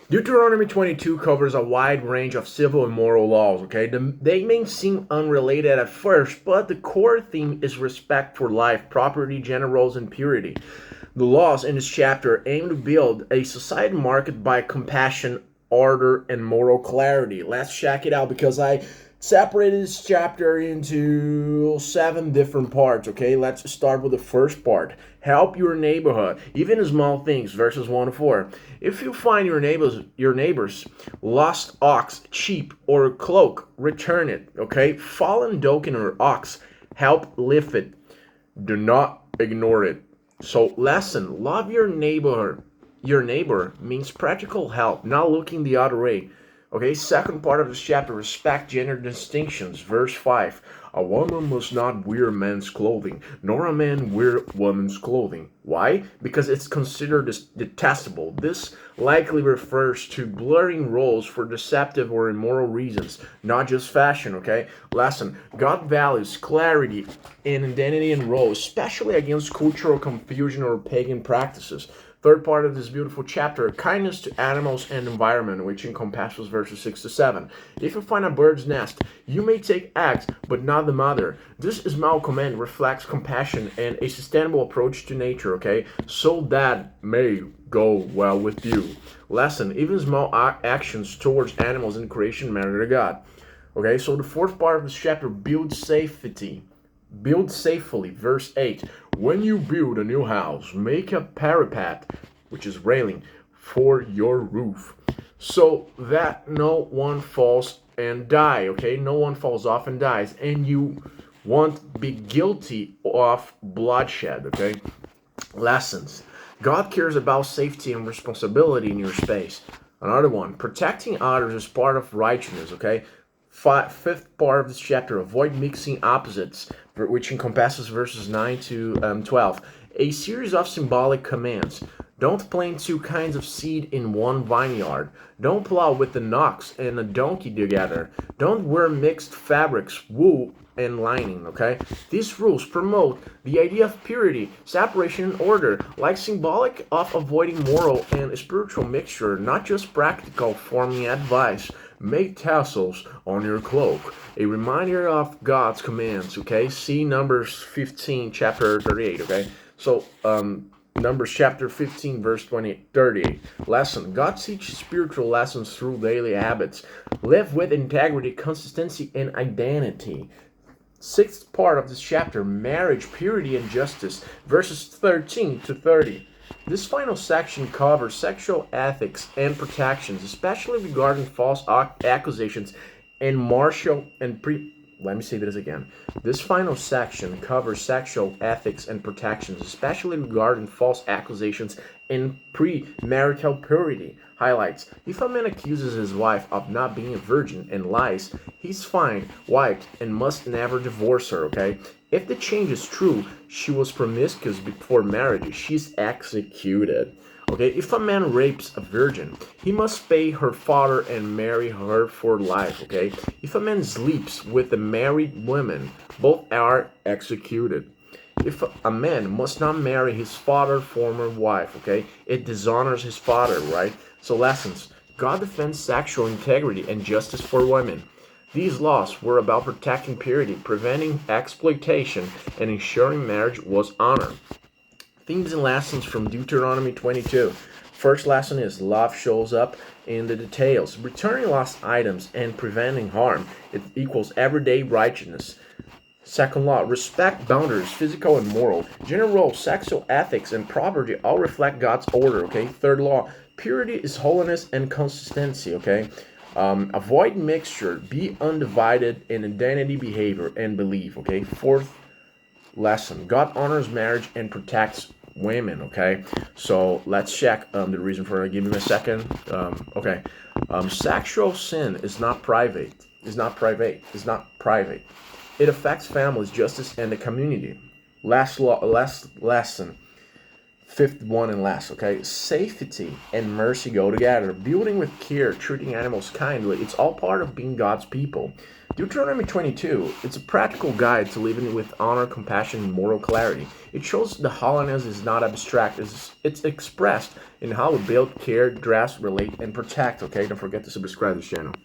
Deuteronomy 22 covers a wide range of civil and moral laws, okay? They may seem unrelated at first, but the core theme is respect for life, property, general roles, and purity. The laws in this chapter aim to build a society marked by compassion, order, and moral clarity. Let's check it out because I separated this chapter into 7 different parts. Okay, let's start with the first part. Help your neighborhood, even small things. Verses 1 to 4. If you find your neighbor's lost ox, sheep, or cloak, return it. Okay, fallen donkey or ox, help lift it. Do not ignore it. So, lesson: love your neighbor. Your neighbor means practical help, not looking the other way. Okay, second part of this chapter: respect gender distinctions. Verse 5. A woman must not wear men's clothing, nor a man wear woman's clothing. Why? Because it's considered detestable. This likely refers to blurring roles for deceptive or immoral reasons, not just fashion, okay? Lesson: God values clarity in identity and role, especially against cultural confusion or pagan practices. Third part of this beautiful chapter: kindness to animals and environment, which encompasses verses 6 to 7. If you find a bird's nest, you may take eggs, but not the mother. This small command reflects compassion and a sustainable approach to nature, okay? So that may go well with you. Lesson: even small actions towards animals in creation matter to God. Okay, so the fourth part of this chapter: build safety. Build safely. Verse 8. When you build a new house, make a parapet, which is railing, for your roof, so that no one falls and die, okay? No one falls off and dies, and you won't be guilty of bloodshed, okay? Lessons. God cares about safety and responsibility in your space. Another one: protecting others is part of righteousness, okay? Fifth part of this chapter: avoid mixing opposites, which encompasses verses 9 to 12. A series of symbolic commands. Don't plant 2 kinds of seed in one vineyard. Don't plow with an ox and a donkey together. Don't wear mixed fabrics, wool and lining, okay? These rules promote the idea of purity, separation, and order, like symbolic of avoiding moral and spiritual mixture, not just practical forming advice. Make tassels on your cloak, a reminder of God's commands, okay? See Numbers 15, chapter 38, okay? So, Numbers chapter 15, verse 38. Lesson: God teaches spiritual lessons through daily habits. Live with integrity, consistency, and identity. Sixth part of this chapter: marriage, purity, and justice. Verses 13 to 30. This final section covers sexual ethics and protections, especially regarding false accusations and martial and pre. Let me say this again. This final section covers sexual ethics and protections, especially regarding false accusations and premarital purity. Highlights: if a man accuses his wife of not being a virgin and lies, he's fined, wiped, and must never divorce her, okay? If the change is true, she was promiscuous before marriage, she's executed. Okay, if a man rapes a virgin, he must pay her father and marry her for life. Okay, if a man sleeps with a married woman, both are executed. If a man must not marry his father's former wife, okay, it dishonors his father, right? So, lessons: God defends sexual integrity and justice for women. These laws were about protecting purity, preventing exploitation, and ensuring marriage was honored. Themes and lessons from Deuteronomy 22. First lesson is love shows up in the details. Returning lost items and preventing harm. It equals everyday righteousness. Second law: respect boundaries, physical and moral. General roles, sexual ethics, and property all reflect God's order, okay? Third law: purity is holiness and consistency, okay? Avoid mixture, be undivided in identity, behavior, and belief, okay? Fourth lesson: God honors marriage and protects women, okay? So let's check the reason for it. Give me a second. Okay. Sexual sin is not private. It affects families, justice, and the community. Last lesson: Fifth one and last, okay? Safety and mercy go together. Building with care, treating animals kindly, it's all part of being God's people. Deuteronomy 22, it's a practical guide to living with honor, compassion, and moral clarity. It shows the holiness is not abstract, it's expressed in how we build, care, dress, relate, and protect, okay? Don't forget to subscribe to this channel.